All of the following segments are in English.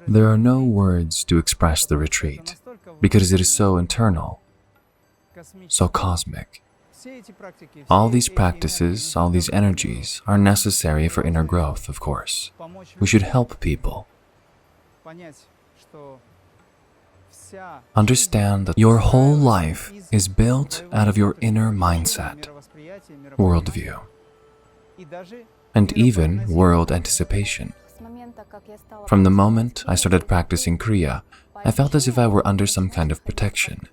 There are no words to express the retreat, because it is so internal, so cosmic. All these practices, all these energies are necessary for inner growth, of course. We should help people understand that your whole life is built out of your inner mindset, worldview, and even world anticipation. From the moment I started practicing Kriya, I felt as if I were under some kind of protection.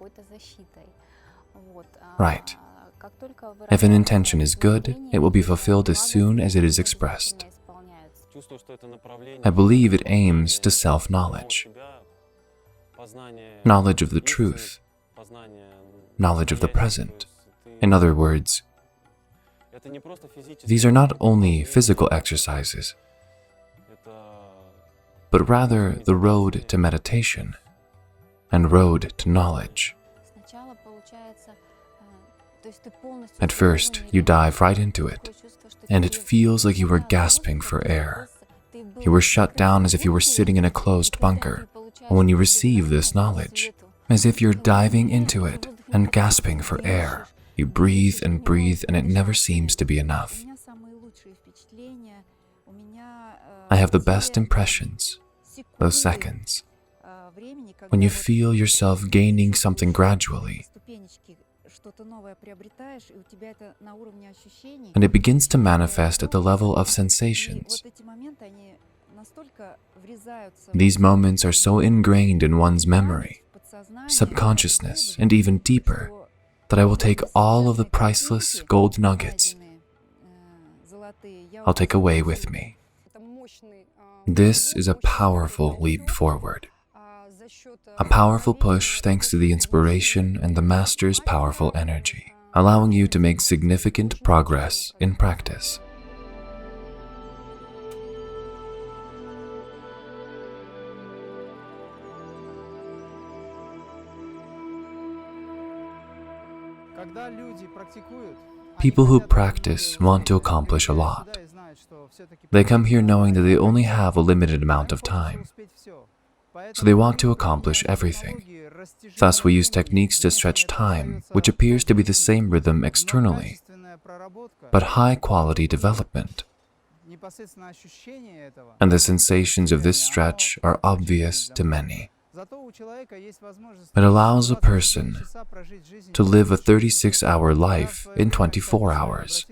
Right. If an intention is good, it will be fulfilled as soon as it is expressed. I believe it aims to self-knowledge, knowledge of the truth, knowledge of the present. In other words, these are not only physical exercises, but rather the road to meditation and road to knowledge. At first, you dive right into it, and it feels like you were gasping for air. You were shut down as if you were sitting in a closed bunker. And when you receive this knowledge, as if you're diving into it and gasping for air, you breathe, and it never seems to be enough. I have the best impressions, those seconds, when you feel yourself gaining something gradually, and it begins to manifest at the level of sensations. These moments are so ingrained in one's memory, subconsciousness, and even deeper, that I will take all of the priceless gold nuggets I'll take away with me. This is a powerful leap forward, a powerful push thanks to the inspiration and the Master's powerful energy, allowing you to make significant progress in practice. People who practice want to accomplish a lot. They come here knowing that they only have a limited amount of time, so they want to accomplish everything. Thus, we use techniques to stretch time, which appears to be the same rhythm externally, but high-quality development. And the sensations of this stretch are obvious to many. It allows a person to live a 36-hour life in 24 hours.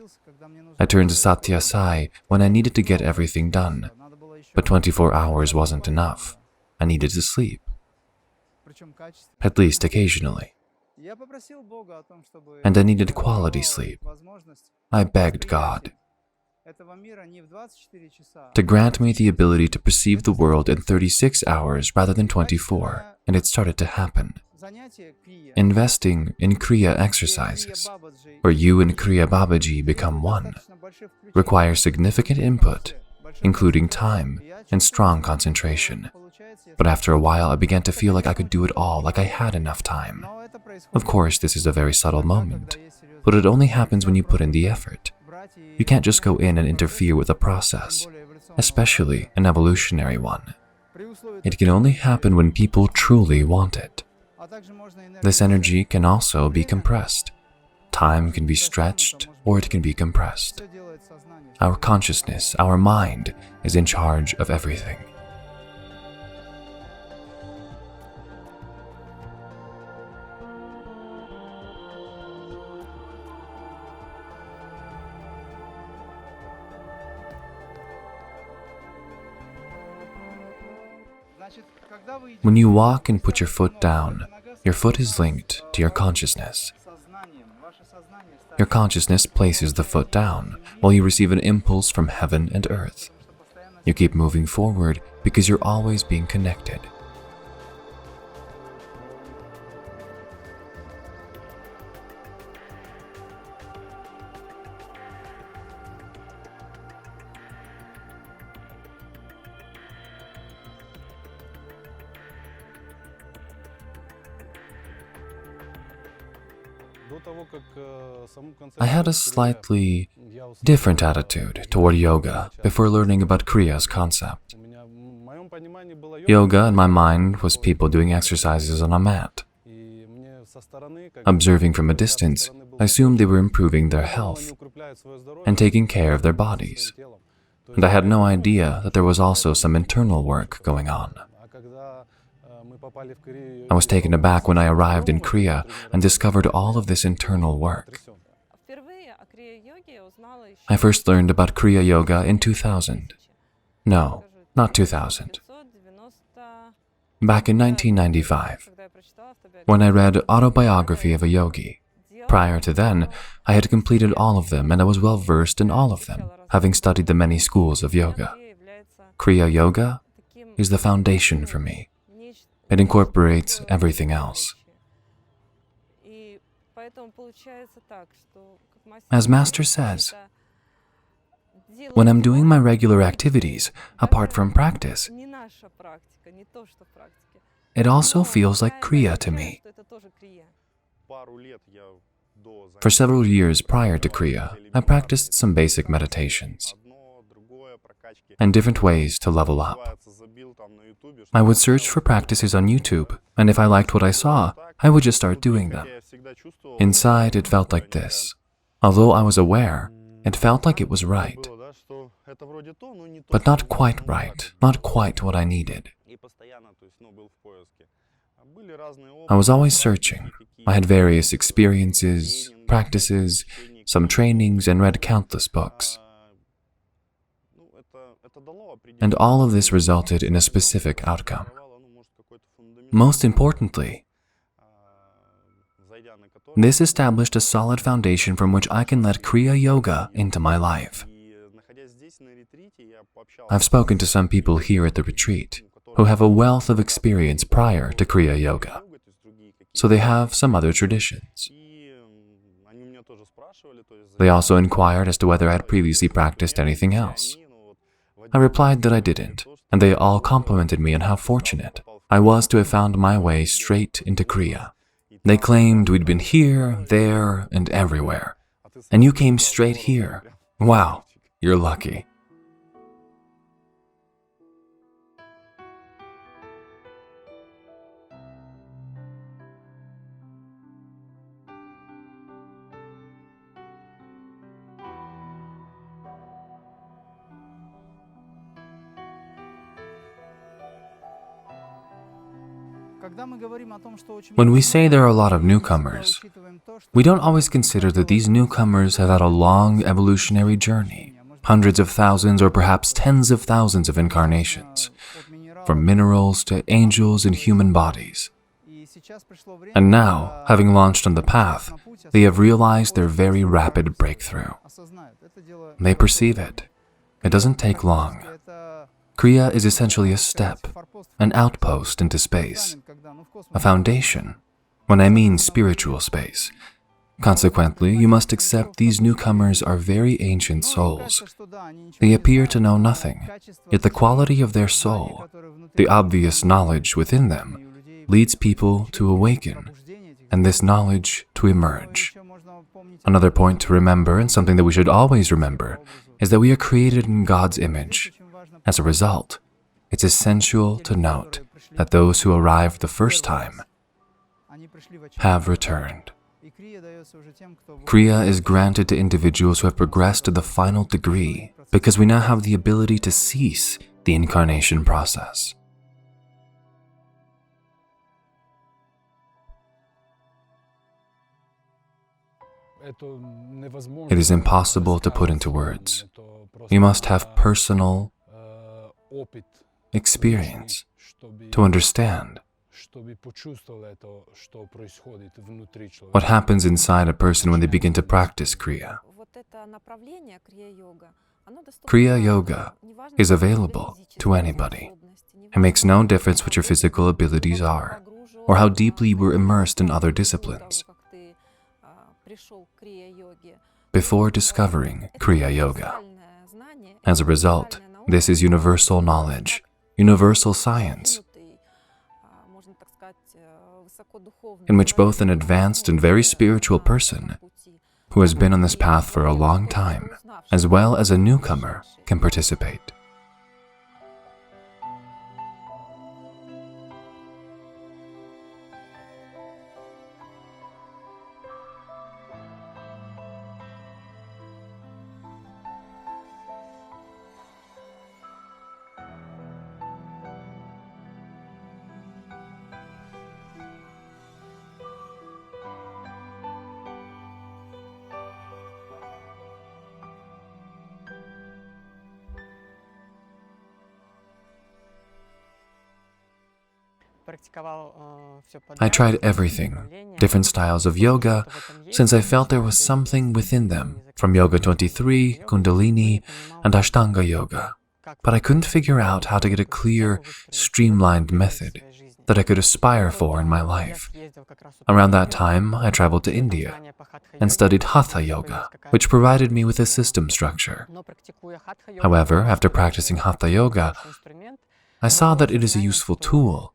I turned to Satya Sai when I needed to get everything done, but 24 hours wasn't enough. I needed to sleep, at least occasionally. And I needed quality sleep. I begged God to grant me the ability to perceive the world in 36 hours rather than 24, and it started to happen. Investing in Kriya exercises, where you and Kriya Babaji become one, requires significant input, including time and strong concentration. But after a while, I began to feel like I could do it all, like I had enough time. Of course, this is a very subtle moment, but it only happens when you put in the effort. You can't just go in and interfere with a process, especially an evolutionary one. It can only happen when people truly want it. This energy can also be compressed. Time can be stretched, or it can be compressed. Our consciousness, our mind, is in charge of everything. When you walk and put your foot down, your foot is linked to your consciousness. Your consciousness places the foot down while you receive an impulse from heaven and earth. You keep moving forward because you're always being connected. I had a slightly different attitude toward yoga before learning about Kriya's concept. Yoga, in my mind, was people doing exercises on a mat. Observing from a distance, I assumed they were improving their health and taking care of their bodies. And I had no idea that there was also some internal work going on. I was taken aback when I arrived in Kriya and discovered all of this internal work. I first learned about Kriya Yoga in 2000. No, not 2000. Back in 1995, when I read Autobiography of a Yogi. Prior to then, I had completed all of them and I was well versed in all of them, having studied the many schools of yoga. Kriya Yoga is the foundation for me. It incorporates everything else. As Master says, when I'm doing my regular activities, apart from practice, it also feels like Kriya to me. For several years prior to Kriya, I practiced some basic meditations and different ways to level up. I would search for practices on YouTube, and if I liked what I saw, I would just start doing them. Inside, it felt like this. Although I was aware, it felt like it was right, but not quite right, not quite what I needed. I was always searching. I had various experiences, practices, some trainings, and read countless books. And all of this resulted in a specific outcome. Most importantly, this established a solid foundation from which I can let Kriya Yoga into my life. I've spoken to some people here at the retreat who have a wealth of experience prior to Kriya Yoga, so they have some other traditions. They also inquired as to whether I had previously practiced anything else. I replied that I didn't, and they all complimented me on how fortunate I was to have found my way straight into Kriya. They claimed we'd been here, there, and everywhere, and you came straight here. Wow, you're lucky. When we say there are a lot of newcomers, we don't always consider that these newcomers have had a long evolutionary journey, hundreds of thousands or perhaps tens of thousands of incarnations, from minerals to angels and human bodies. And now, having launched on the path, they have realized their very rapid breakthrough. They perceive it. It doesn't take long. Kriya is essentially a step, an outpost into space, a foundation, when I mean spiritual space. Consequently, you must accept these newcomers are very ancient souls. They appear to know nothing, yet the quality of their soul, the obvious knowledge within them, leads people to awaken, and this knowledge to emerge. Another point to remember, and something that we should always remember, is that we are created in God's image. As a result, it's essential to note that those who arrived the first time have returned. Kriya is granted to individuals who have progressed to the final degree because we now have the ability to cease the incarnation process. It is impossible to put into words. You must have personal experience to understand what happens inside a person when they begin to practice Kriya. Kriya Yoga is available to anybody. It makes no difference what your physical abilities are or how deeply you were immersed in other disciplines. Before discovering Kriya Yoga, as a result, this is universal knowledge, universal science, in which both an advanced and very spiritual person who has been on this path for a long time, as well as a newcomer, can participate. I tried everything, different styles of yoga, since I felt there was something within them, from Yoga 23, Kundalini, and Ashtanga Yoga. But I couldn't figure out how to get a clear, streamlined method that I could aspire for in my life. Around that time, I traveled to India and studied Hatha Yoga, which provided me with a system structure. However, after practicing Hatha Yoga, I saw that it is a useful tool,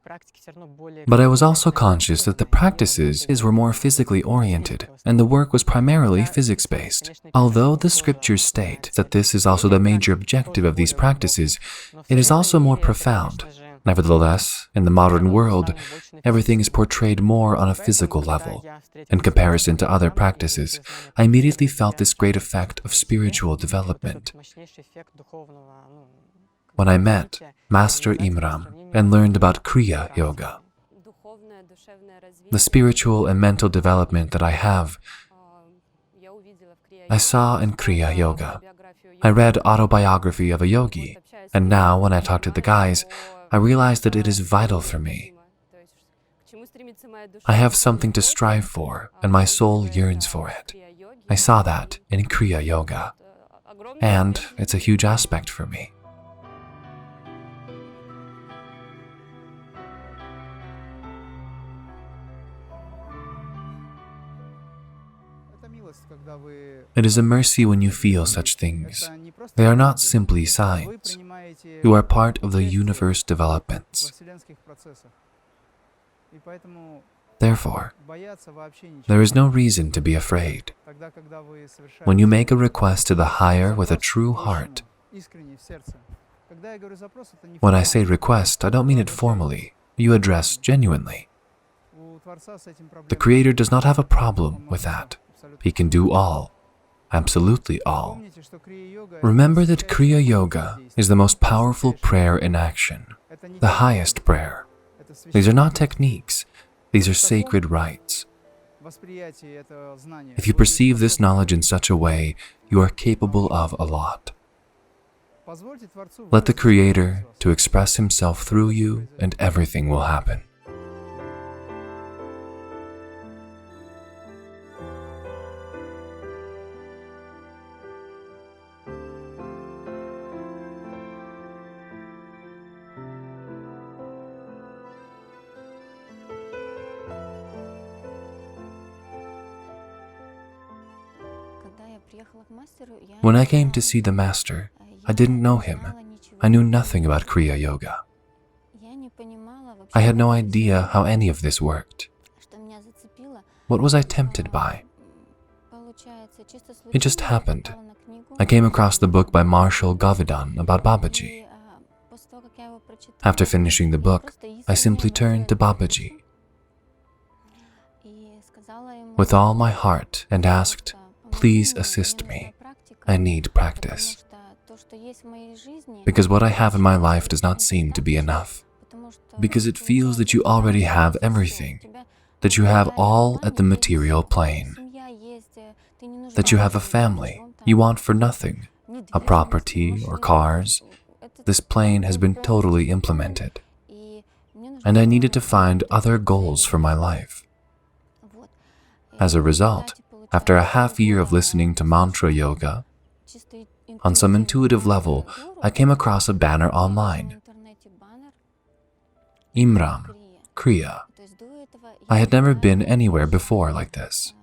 but I was also conscious that the practices were more physically oriented, and the work was primarily physics-based. Although the scriptures state that this is also the major objective of these practices, it is also more profound. Nevertheless, in the modern world, everything is portrayed more on a physical level. In comparison to other practices, I immediately felt this great effect of spiritual development. When I met Master Imram and learned about Kriya Yoga, the spiritual and mental development that I have, I saw in Kriya Yoga. I read Autobiography of a Yogi, and now when I talk to the guys, I realize that it is vital for me. I have something to strive for, and my soul yearns for it. I saw that in Kriya Yoga, and it's a huge aspect for me. It is a mercy when you feel such things. They are not simply signs. You are part of the universe developments. Therefore, there is no reason to be afraid. When you make a request to the higher with a true heart, when I say request, I don't mean it formally. You address genuinely. The Creator does not have a problem with that. He can do all, absolutely all. Remember that Kriya Yoga is the most powerful prayer in action, the highest prayer. These are not techniques, these are sacred rites. If you perceive this knowledge in such a way, you are capable of a lot. Let the Creator to express Himself through you, and everything will happen. When I came to see the Master, I didn't know him. I knew nothing about Kriya Yoga. I had no idea how any of this worked. What was I tempted by? It just happened. I came across the book by Marshall Govidan about Babaji. After finishing the book, I simply turned to Babaji with all my heart and asked, "Please assist me. I need practice. Because what I have in my life does not seem to be enough. Because it feels that you already have everything, that you have all at the material plane, that you have a family you want for nothing, a property or cars. This plane has been totally implemented, and I needed to find other goals for my life." As a result, after a half year of listening to mantra yoga, on some intuitive level, I came across a banner online. Imram, Kriya. I had never been anywhere before like this.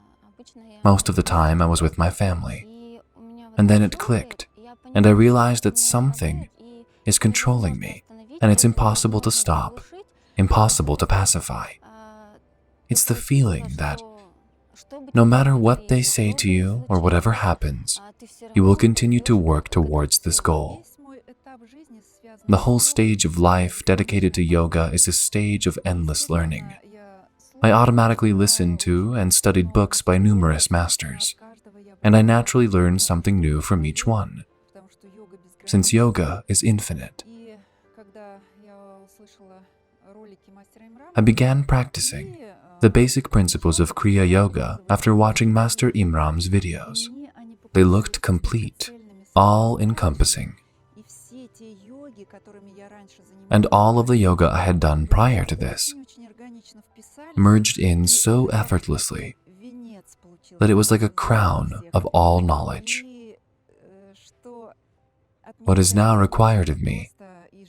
Most of the time I was with my family. And then it clicked, and I realized that something is controlling me, and it's impossible to stop, impossible to pacify. It's the feeling that no matter what they say to you or whatever happens, you will continue to work towards this goal. The whole stage of life dedicated to yoga is a stage of endless learning. I automatically listened to and studied books by numerous masters, and I naturally learned something new from each one, since yoga is infinite. I began practicing the basic principles of Kriya Yoga after watching Master Imram's videos. They looked complete, all-encompassing. And all of the yoga I had done prior to this merged in so effortlessly that it was like a crown of all knowledge. What is now required of me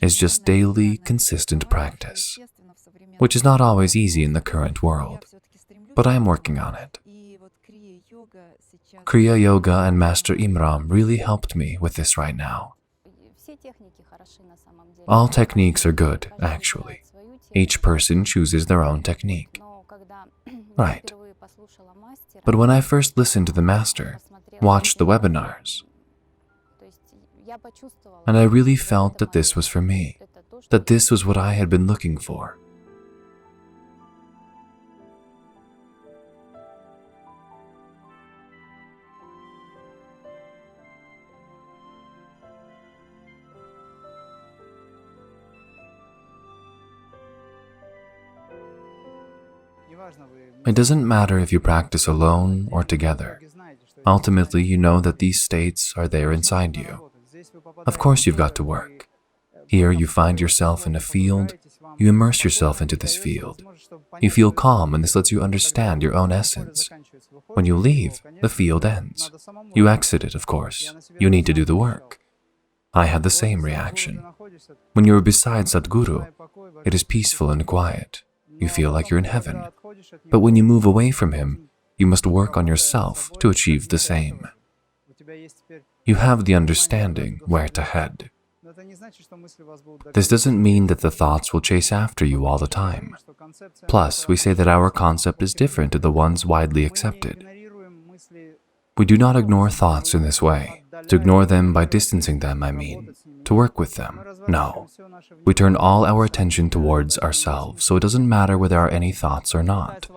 is just daily, consistent practice, which is not always easy in the current world, but I am working on it. Kriya Yoga and Master Imram really helped me with this right now. All techniques are good, actually. Each person chooses their own technique. Right. But when I first listened to the Master, watched the webinars, and I really felt that this was for me, that this was what I had been looking for. It doesn't matter if you practice alone or together. Ultimately, you know that these states are there inside you. Of course, you've got to work. Here, you find yourself in a field, you immerse yourself into this field. You feel calm, and this lets you understand your own essence. When you leave, the field ends. You exit it, of course. You need to do the work. I had the same reaction. When you're beside Sadhguru, it is peaceful and quiet. You feel like you're in heaven. But when you move away from him, you must work on yourself to achieve the same. You have the understanding where to head. This doesn't mean that the thoughts will chase after you all the time. Plus, we say that our concept is different to the ones widely accepted. We do not ignore thoughts in this way. To ignore them by distancing them, I mean. To work with them, no. We turn all our attention towards ourselves, so it doesn't matter whether there are any thoughts or not.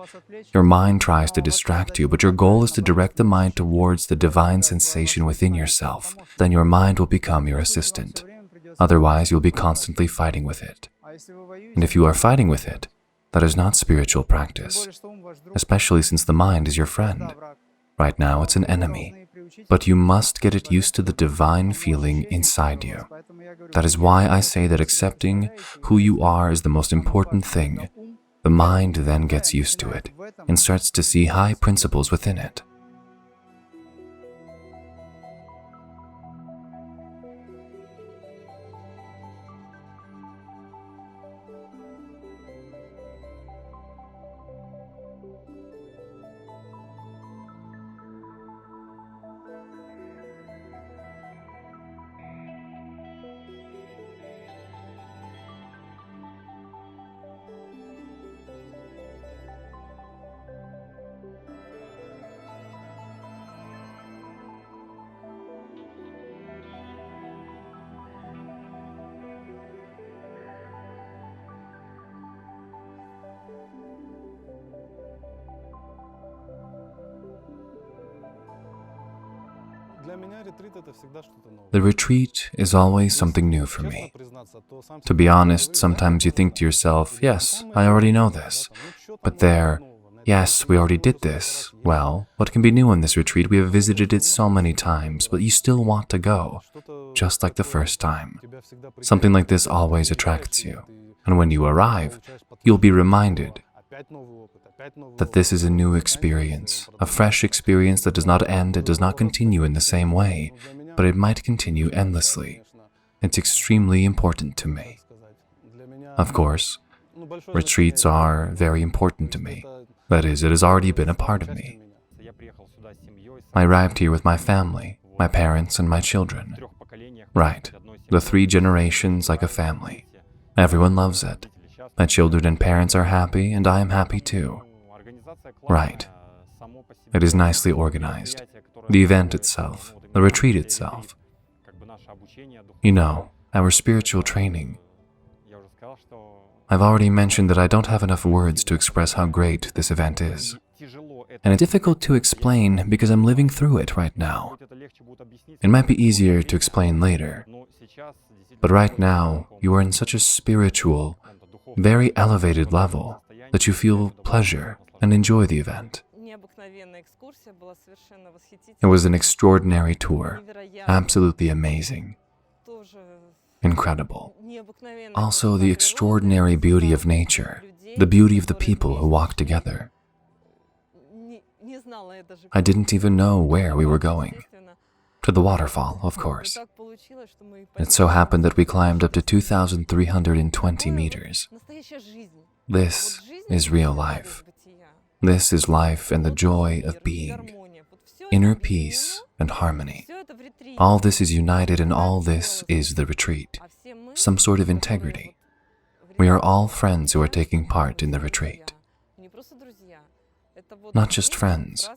Your mind tries to distract you, but your goal is to direct the mind towards the divine sensation within yourself. Then your mind will become your assistant. Otherwise, you'll be constantly fighting with it. And if you are fighting with it, that is not spiritual practice, especially since the mind is your friend. Right now, it's an enemy. But you must get it used to the divine feeling inside you. That is why I say that accepting who you are is the most important thing. The mind then gets used to it and starts to see high principles within it. The retreat is always something new for me. To be honest, sometimes you think to yourself, yes, I already know this. But there, yes, we already did this. Well, what can be new in this retreat? We have visited it so many times, but you still want to go, just like the first time. Something like this always attracts you. And when you arrive, you'll be reminded that this is a new experience, a fresh experience that does not end, it does not continue in the same way, but it might continue endlessly. It's extremely important to me. Of course, retreats are very important to me. That is, it has already been a part of me. I arrived here with my family, my parents and my children. Right, the 3 generations like a family. Everyone loves it. My children and parents are happy, and I am happy too. Right. It is nicely organized. The event itself, the retreat itself. You know, our spiritual training. I've already mentioned that I don't have enough words to express how great this event is. And it's difficult to explain because I'm living through it right now. It might be easier to explain later. But right now, you are in such a spiritual, very elevated level that you feel pleasure and enjoy the event. It was an extraordinary tour, absolutely amazing. incredible. Also, the extraordinary beauty of nature, the beauty of the people who walk together. I didn't even know where we were going. To the waterfall, of course. It so happened that we climbed up to 2,320 meters. This is real life. This is life and the joy of being, inner peace and harmony. All this is united and all this is the retreat, some sort of integrity. We are all friends who are taking part in the retreat. Not just friends.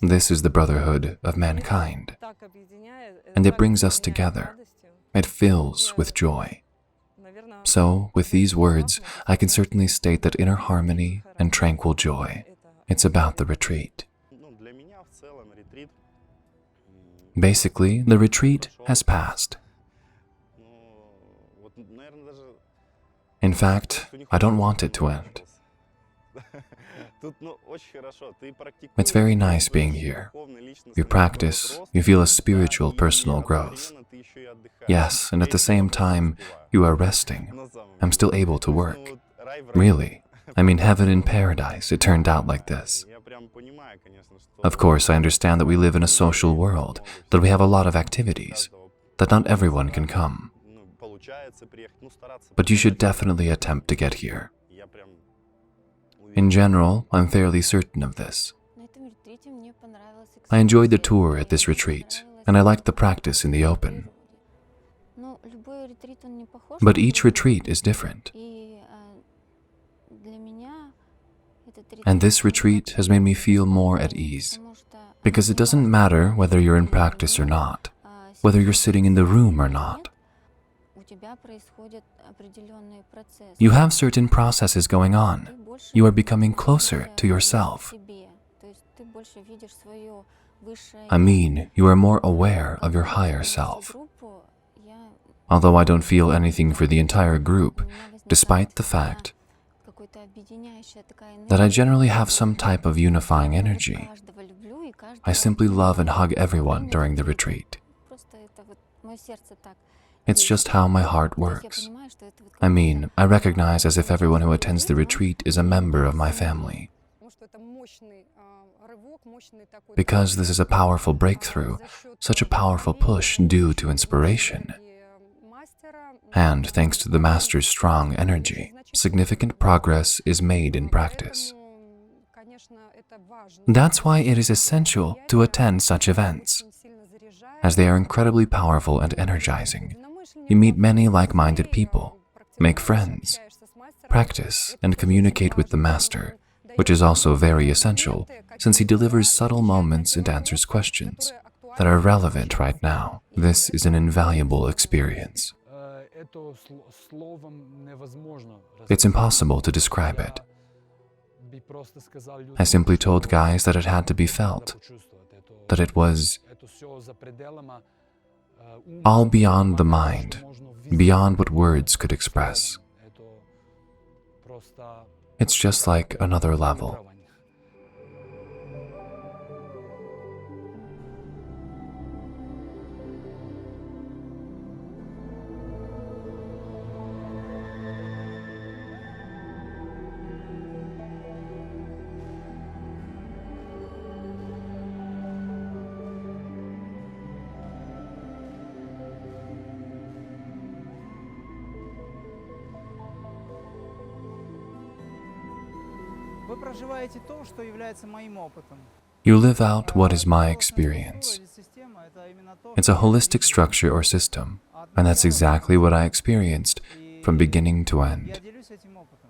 This is the brotherhood of mankind. And it brings us together. It fills with joy. So, with these words, I can certainly state that inner harmony and tranquil joy, it's about the retreat. Basically, the retreat has passed. In fact, I don't want it to end. It's very nice being here. You practice, you feel a spiritual personal growth. Yes, and at the same time, you are resting. I'm still able to work. Really. I mean, heaven and paradise, it turned out like this. Of course, I understand that we live in a social world, that we have a lot of activities, that not everyone can come. But you should definitely attempt to get here. In general, I'm fairly certain of this. I enjoyed the tour at this retreat, and I liked the practice in the open. But each retreat is different. And this retreat has made me feel more at ease, because it doesn't matter whether you're in practice or not, whether you're sitting in the room or not. You have certain processes going on. You are becoming closer to yourself. I mean, you are more aware of your higher self. Although I don't feel anything for the entire group, despite the fact that I generally have some type of unifying energy. I simply love and hug everyone during the retreat. It's just how my heart works. I mean, I recognize as if everyone who attends the retreat is a member of my family. Because this is a powerful breakthrough, such a powerful push due to inspiration. And thanks to the Master's strong energy, significant progress is made in practice. That's why it is essential to attend such events, as they are incredibly powerful and energizing. You meet many like-minded people, make friends, practice, and communicate with the Master, which is also very essential since he delivers subtle moments and answers questions that are relevant right now. This is an invaluable experience. It's impossible to describe it. I simply told guys that it had to be felt, that it was all beyond the mind, beyond what words could express. It's just like another level. You live out what is my experience. It's a holistic structure or system, and that's exactly what I experienced from beginning to end.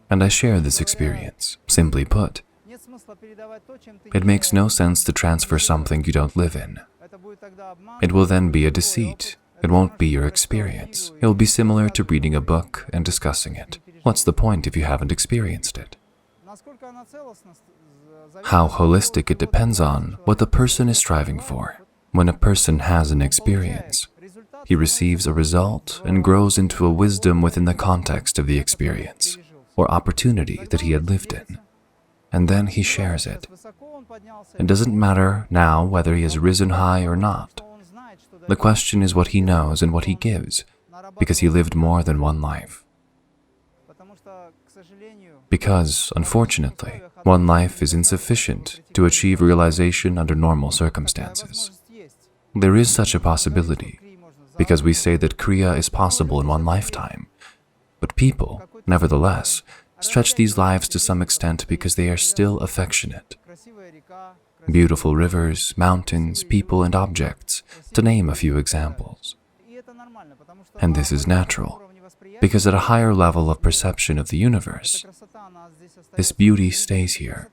And I share this experience, simply put. It makes no sense to transfer something you don't live in. It will then be a deceit. It won't be your experience. It will be similar to reading a book and discussing it. What's the point if you haven't experienced it? How holistic it depends on what the person is striving for. When a person has an experience, he receives a result and grows into a wisdom within the context of the experience or opportunity that he had lived in. And then he shares it. It doesn't matter now whether he has risen high or not. The question is what he knows and what he gives, because he lived more than one life. Because, unfortunately, one life is insufficient to achieve realization under normal circumstances. There is such a possibility, because we say that Kriya is possible in one lifetime, but people, nevertheless, stretch these lives to some extent because they are still affectionate. Beautiful rivers, mountains, people, and objects, to name a few examples. And this is natural, because at a higher level of perception of the universe, this beauty stays here.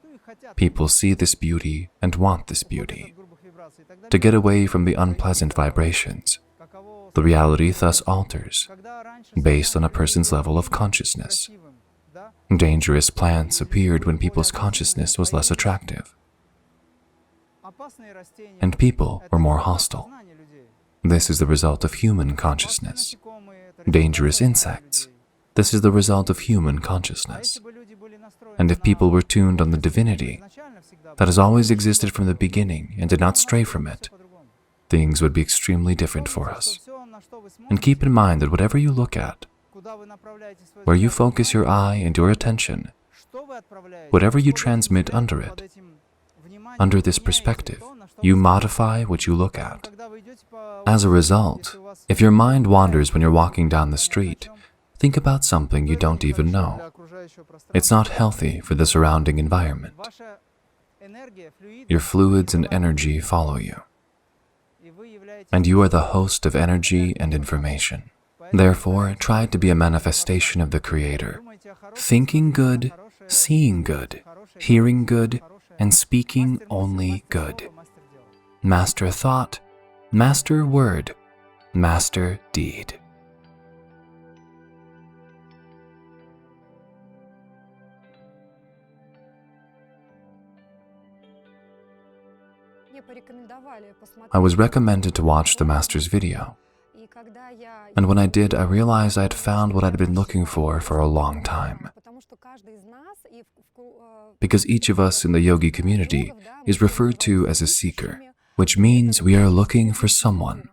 People see this beauty and want this beauty. To get away from the unpleasant vibrations, the reality thus alters, based on a person's level of consciousness. Dangerous plants appeared when people's consciousness was less attractive, and people were more hostile. This is the result of human consciousness. Dangerous insects, this is the result of human consciousness. And if people were tuned on the divinity that has always existed from the beginning and did not stray from it, things would be extremely different for us. And keep in mind that whatever you look at, where you focus your eye and your attention, whatever you transmit under it, under this perspective, you modify what you look at. As a result, if your mind wanders when you're walking down the street, think about something you don't even know. It's not healthy for the surrounding environment. Your fluids and energy follow you, and you are the host of energy and information. Therefore, try to be a manifestation of the Creator, thinking good, seeing good, hearing good, and speaking only good. Master thought, master word, master deed. I was recommended to watch the Master's video, and when I did, I realized I had found what I'd been looking for a long time. Because each of us in the yogi community is referred to as a seeker, which means we are looking for someone,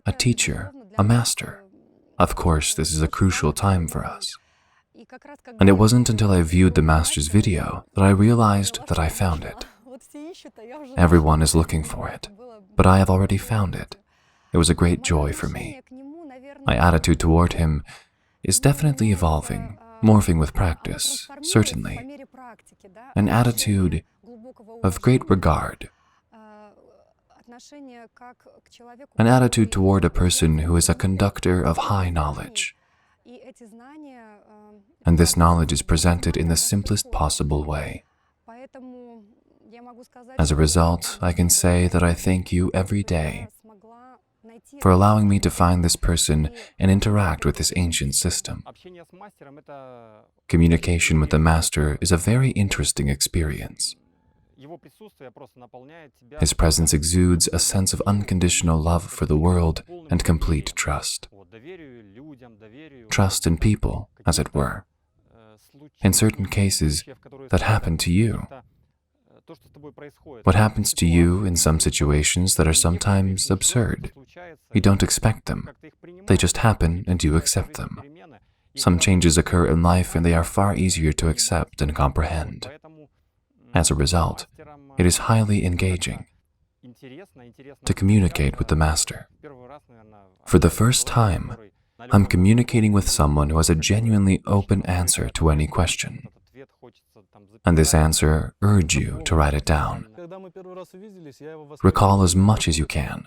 a teacher, a master. Of course, this is a crucial time for us. And it wasn't until I viewed the Master's video that I realized that I found it. Everyone is looking for it, but I have already found it. It was a great joy for me. My attitude toward him is definitely evolving, morphing with practice, certainly. An attitude of great regard. An attitude toward a person who is a conductor of high knowledge. And this knowledge is presented in the simplest possible way. As a result, I can say that I thank you every day for allowing me to find this person and interact with this ancient system. Communication with the Master is a very interesting experience. His presence exudes a sense of unconditional love for the world and complete trust. Trust in people, as it were. In certain cases, that happen to you. What happens to you in some situations that are sometimes absurd? You don't expect them. They just happen and you accept them. Some changes occur in life and they are far easier to accept and comprehend. As a result, it is highly engaging to communicate with the Master. For the first time, I'm communicating with someone who has a genuinely open answer to any question. And this answer urges you to write it down. Recall as much as you can.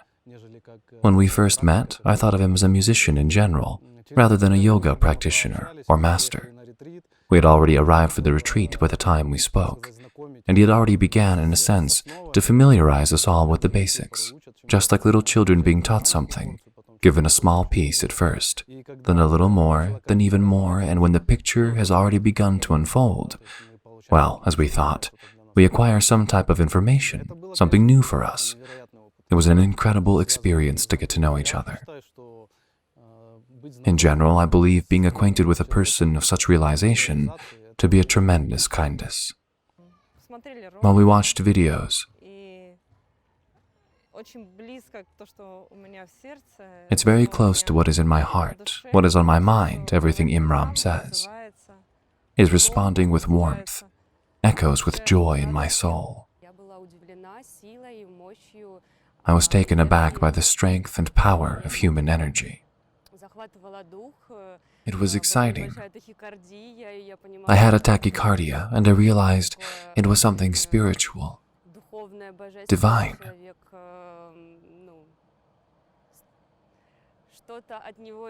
When we first met, I thought of him as a musician in general, rather than a yoga practitioner or master. We had already arrived for the retreat by the time we spoke, and he had already began, in a sense, to familiarize us all with the basics, just like little children being taught something, given a small piece at first, then a little more, then even more, and when the picture has already begun to unfold, well, as we thought, we acquire some type of information, something new for us. It was an incredible experience to get to know each other. In general, I believe being acquainted with a person of such realization to be a tremendous kindness. While we watched videos, It's very close to what is in my heart, what is on my mind, everything Imram says, is responding with warmth, echoes with joy in my soul. I was taken aback by the strength and power of human energy. It was exciting. I had a tachycardia, and I realized it was something spiritual, divine.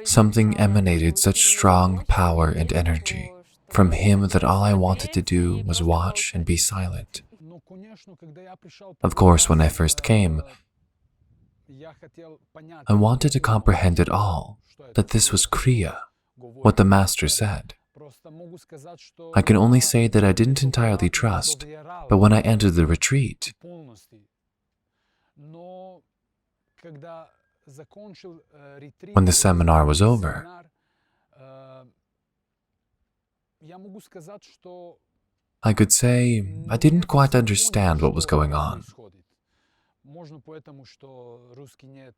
Something emanated such strong power and energy from him that all I wanted to do was watch and be silent. Of course, when I first came, I wanted to comprehend it all, that this was Kriya, what the Master said. I can only say that I didn't entirely trust, but when I entered the retreat, when the seminar was over, I could say I didn't quite understand what was going on.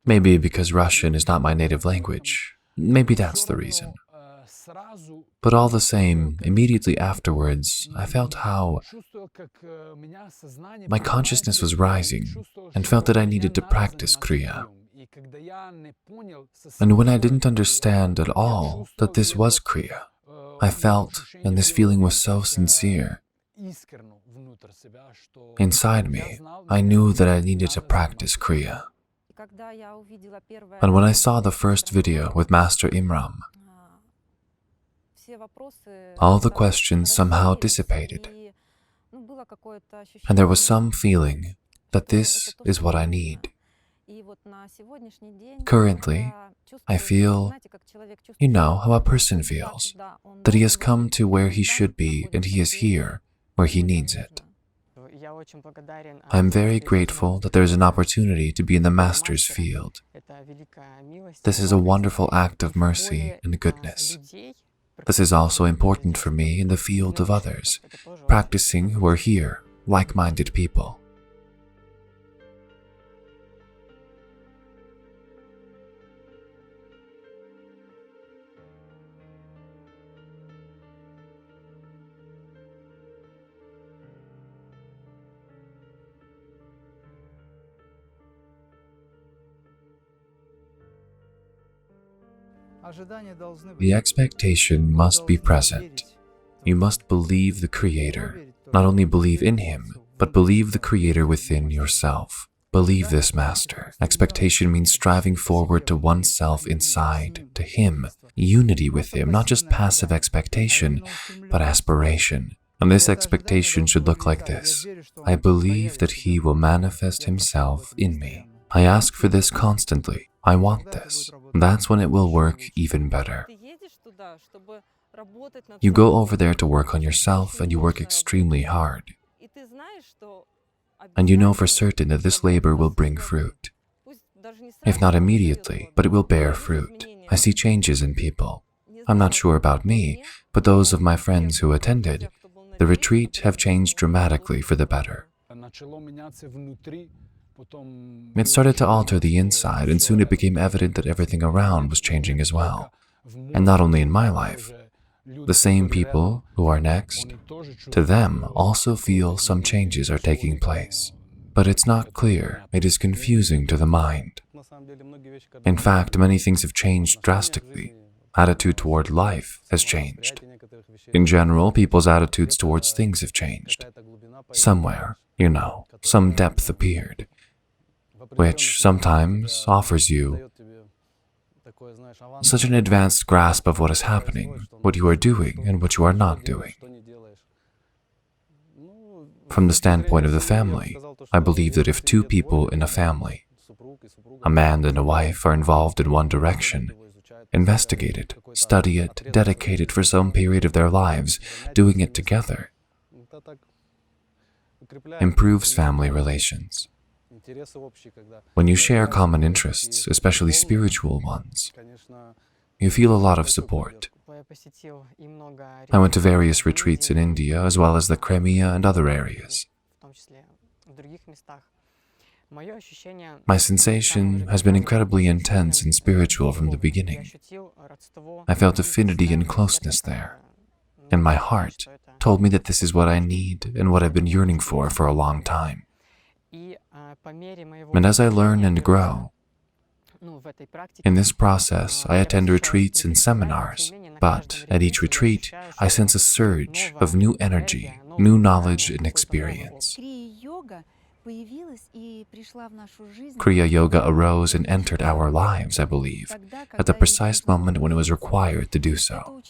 Maybe because Russian is not my native language. Maybe that's the reason. But all the same, immediately afterwards, I felt how my consciousness was rising and felt that I needed to practice Kriya. And when I didn't understand at all that this was Kriya, I felt, and this feeling was so sincere, inside me, I knew that I needed to practice Kriya. And when I saw the first video with Master Imram, all the questions somehow dissipated, and there was some feeling that this is what I need. Currently, I feel, you know how a person feels, that he has come to where he should be and he is here where he needs it. I'm very grateful that there is an opportunity to be in the Master's field. This is a wonderful act of mercy and goodness. This is also important for me in the field of others, practicing who are here, like-minded people. The expectation must be present. You must believe the Creator. Not only believe in Him, but believe the Creator within yourself. Believe this, Master. Expectation means striving forward to oneself inside, to Him, unity with Him, not just passive expectation, but aspiration. And this expectation should look like this. I believe that He will manifest Himself in me. I ask for this constantly. I want this. That's when it will work even better. You go over there to work on yourself and you work extremely hard. And you know for certain that this labor will bring fruit. If not immediately, but it will bear fruit. I see changes in people. I'm not sure about me, but those of my friends who attended the retreat have changed dramatically for the better. It started to alter the inside, and soon it became evident that everything around was changing as well. And not only in my life. The same people who are next, to them also feel some changes are taking place. But it's not clear, it is confusing to the mind. In fact, many things have changed drastically. Attitude toward life has changed. In general, people's attitudes towards things have changed. Somewhere, you know, some depth appeared, which sometimes offers you such an advanced grasp of what is happening, what you are doing, and what you are not doing. From the standpoint of the family, I believe that if two people in a family, a man and a wife, are involved in one direction, investigate it, study it, dedicate it for some period of their lives, doing it together, improves family relations. When you share common interests, especially spiritual ones, you feel a lot of support. I went to various retreats in India, as well as the Crimea and other areas. My sensation has been incredibly intense and spiritual from the beginning. I felt affinity and closeness there, and my heart told me that this is what I need and what I've been yearning for a long time. And as I learn and grow, in this process, I attend retreats and seminars, but at each retreat, I sense a surge of new energy, new knowledge and experience. Kriya Yoga arose and entered our lives, I believe, at the precise moment when it was required to do so.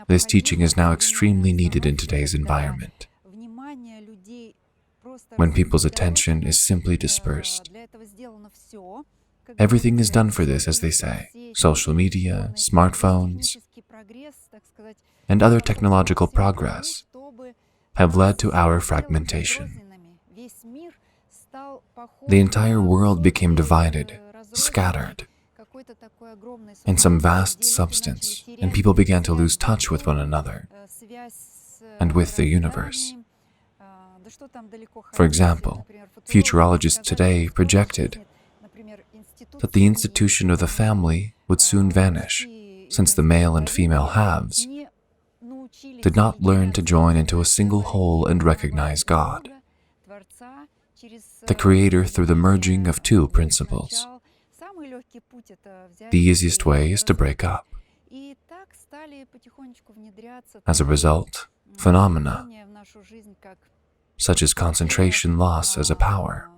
This teaching is now extremely needed in today's environment, when people's attention is simply dispersed. Everything is done for this, as they say. Social media, smartphones, and other technological progress have led to our fragmentation. The entire world became divided, scattered, in some vast substance, and people began to lose touch with one another and with the universe. For example, futurologists today projected that the institution of the family would soon vanish, since the male and female halves did not learn to join into a single whole and recognize God, the Creator, through the merging of two principles. The easiest way is to break up. As a result, phenomena such as concentration loss as a power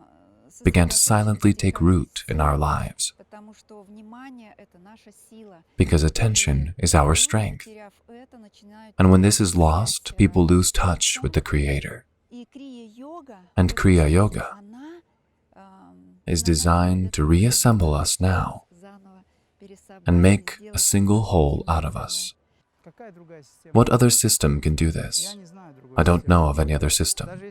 began to silently take root in our lives, because attention is our strength. And when this is lost, people lose touch with the Creator. And Kriya Yoga is designed to reassemble us now and make a single whole out of us. What other system can do this? I don't know of any other system,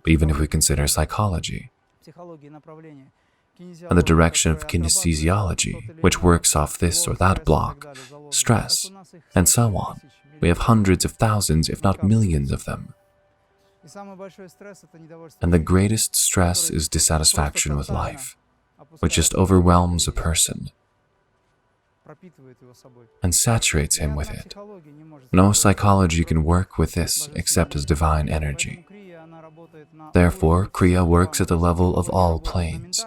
even if we consider psychology and the direction of kinesiology, which works off this or that block, stress, and so on. We have hundreds of thousands, if not millions of them. And the greatest stress is dissatisfaction with life, which just overwhelms a person and saturates him with it. No psychology can work with this except as divine energy. Therefore, Kriya works at the level of all planes.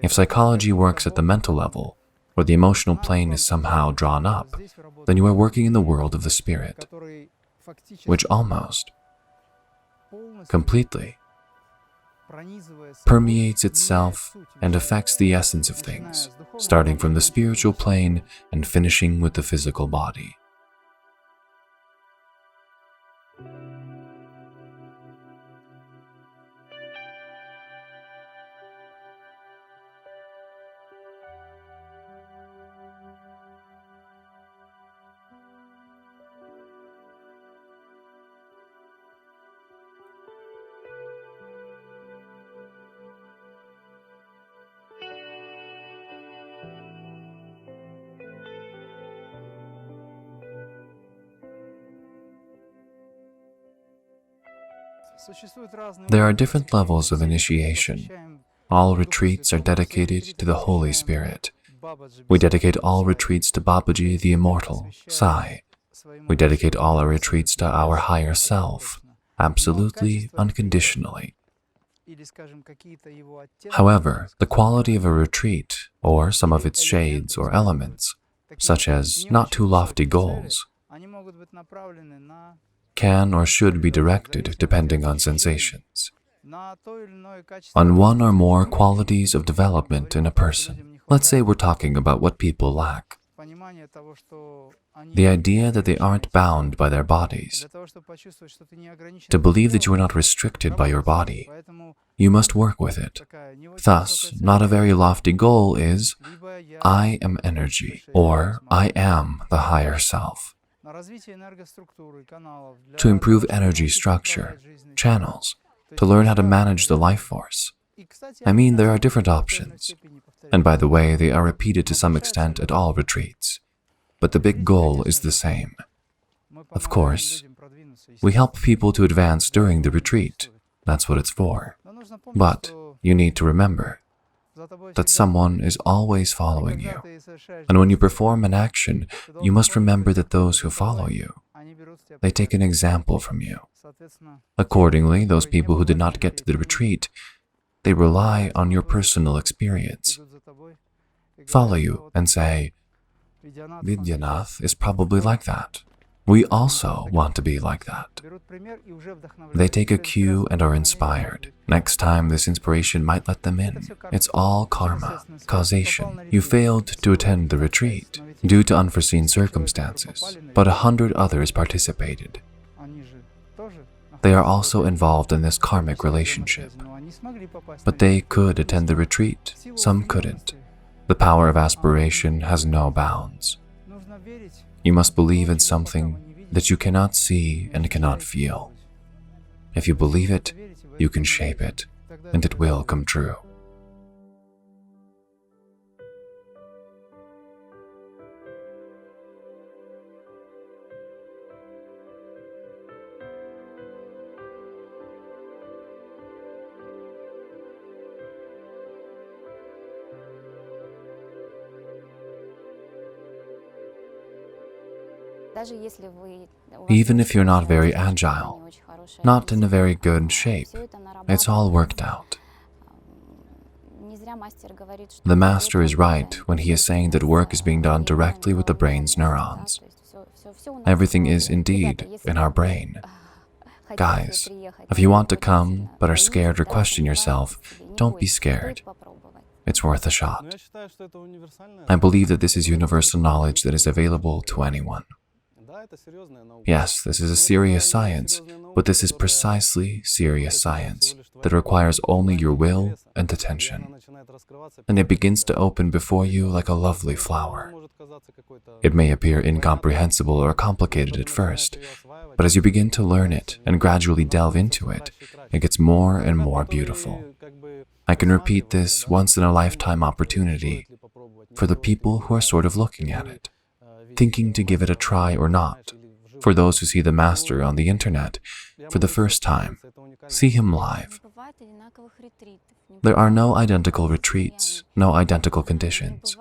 If psychology works at the mental level, or the emotional plane is somehow drawn up, then you are working in the world of the spirit, which almost completely permeates itself and affects the essence of things, starting from the spiritual plane and finishing with the physical body. There are different levels of initiation. All retreats are dedicated to the Holy Spirit. We dedicate all retreats to Babaji the Immortal, Sai. We dedicate all our retreats to our higher self, absolutely, unconditionally. However, the quality of a retreat, or some of its shades or elements, such as not too lofty goals, can or should be directed depending on sensations, on one or more qualities of development in a person. Let's say we're talking about what people lack. The idea that they aren't bound by their bodies. To believe that you are not restricted by your body, you must work with it. Thus, not a very lofty goal is, I am energy, or I am the higher self. To improve energy structure, channels, to learn how to manage the life force. I mean, there are different options. And by the way, they are repeated to some extent at all retreats. But the big goal is the same. Of course, we help people to advance during the retreat. That's what it's for. But you need to remember that someone is always following you. And when you perform an action, you must remember that those who follow you, they take an example from you. Accordingly, those people who did not get to the retreat, they rely on your personal experience, follow you and say, Vidyanath is probably like that. We also want to be like that. They take a cue and are inspired. Next time, this inspiration might let them in. It's all karma, causation. You failed to attend the retreat due to unforeseen circumstances, but 100 others participated. They are also involved in this karmic relationship. But they could attend the retreat, some couldn't. The power of aspiration has no bounds. You must believe in something that you cannot see and cannot feel. If you believe it, you can shape it, and it will come true. Even if you're not very agile, not in a very good shape, it's all worked out. The master is right when he is saying that work is being done directly with the brain's neurons. Everything is indeed in our brain. Guys, if you want to come but are scared or question yourself, don't be scared. It's worth a shot. I believe that this is universal knowledge that is available to anyone. Yes, this is a serious science, but this is precisely serious science that requires only your will and attention. And it begins to open before you like a lovely flower. It may appear incomprehensible or complicated at first, but as you begin to learn it and gradually delve into it, it gets more and more beautiful. I can repeat this once-in-a-lifetime opportunity for the people who are sort of looking at it, thinking to give it a try or not. For those who see the master on the internet for the first time, see him live. There are no identical retreats, no identical conditions.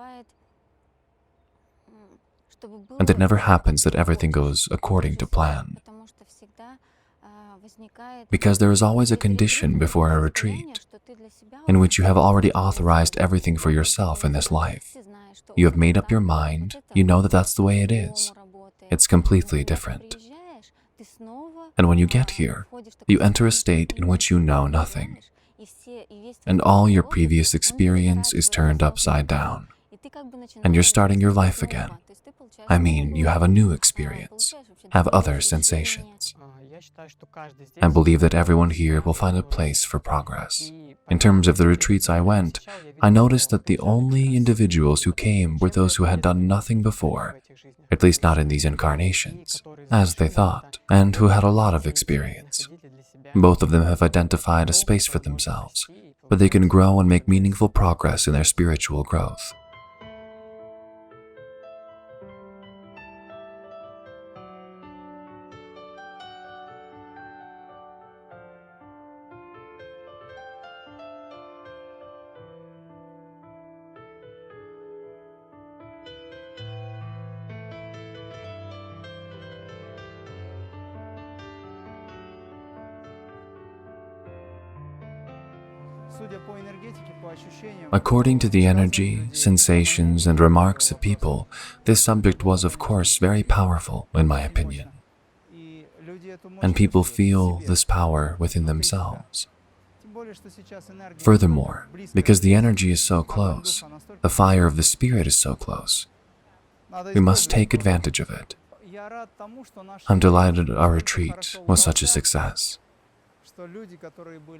And it never happens that everything goes according to plan. Because there is always a condition before a retreat, in which you have already authorized everything for yourself in this life. You have made up your mind, you know that that's the way it is. It's completely different. And when you get here, you enter a state in which you know nothing. And all your previous experience is turned upside down. And you're starting your life again. I mean, you have a new experience, have other sensations. I believe that everyone here will find a place for progress. In terms of the retreats I went, I noticed that the only individuals who came were those who had done nothing before, at least not in these incarnations, as they thought, and who had a lot of experience. Both of them have identified a space for themselves, but they can grow and make meaningful progress in their spiritual growth. According to the energy, sensations, and remarks of people, this subject was, of course, very powerful, in my opinion. And people feel this power within themselves. Furthermore, because the energy is so close, the fire of the spirit is so close, we must take advantage of it. I'm delighted our retreat was such a success,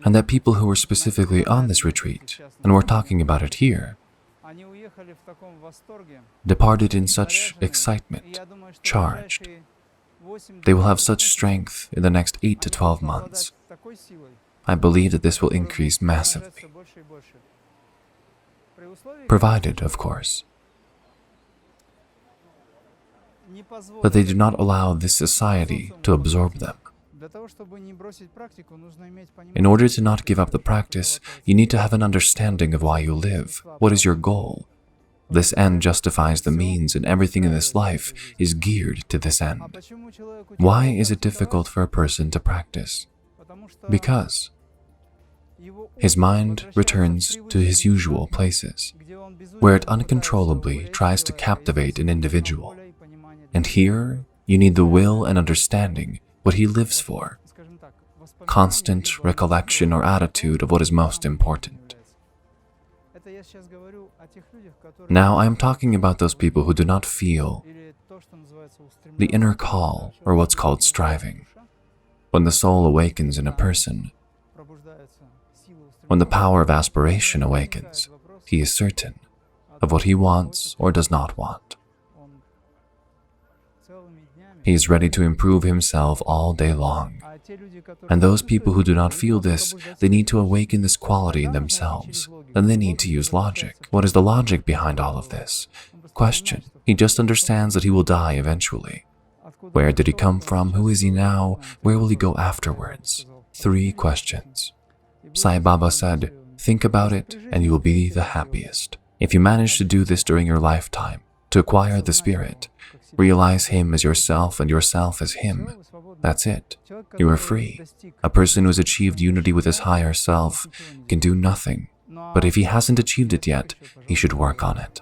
and that people who were specifically on this retreat, and were talking about it here, departed in such excitement, charged. They will have such strength in the next 8 to 12 months. I believe that this will increase massively, provided, of course, that they do not allow this society to absorb them. In order to not give up the practice, you need to have an understanding of why you live. What is your goal? This end justifies the means, and everything in this life is geared to this end. Why is it difficult for a person to practice? Because his mind returns to his usual places, where it uncontrollably tries to captivate an individual. And here, you need the will and understanding what he lives for, constant recollection or attitude of what is most important. Now I am talking about those people who do not feel the inner call, or what's called striving. When the soul awakens in a person, when the power of aspiration awakens, he is certain of what he wants or does not want. He is ready to improve himself all day long. And those people who do not feel this, they need to awaken this quality in themselves. Then they need to use logic. What is the logic behind all of this? Question. He just understands that he will die eventually. Where did he come from? Who is he now? Where will he go afterwards? 3 questions. Sai Baba said, think about it and you will be the happiest. If you manage to do this during your lifetime, to acquire the spirit, realize him as yourself and yourself as him, that's it. You are free. A person who has achieved unity with his higher self can do nothing. But if he hasn't achieved it yet, he should work on it.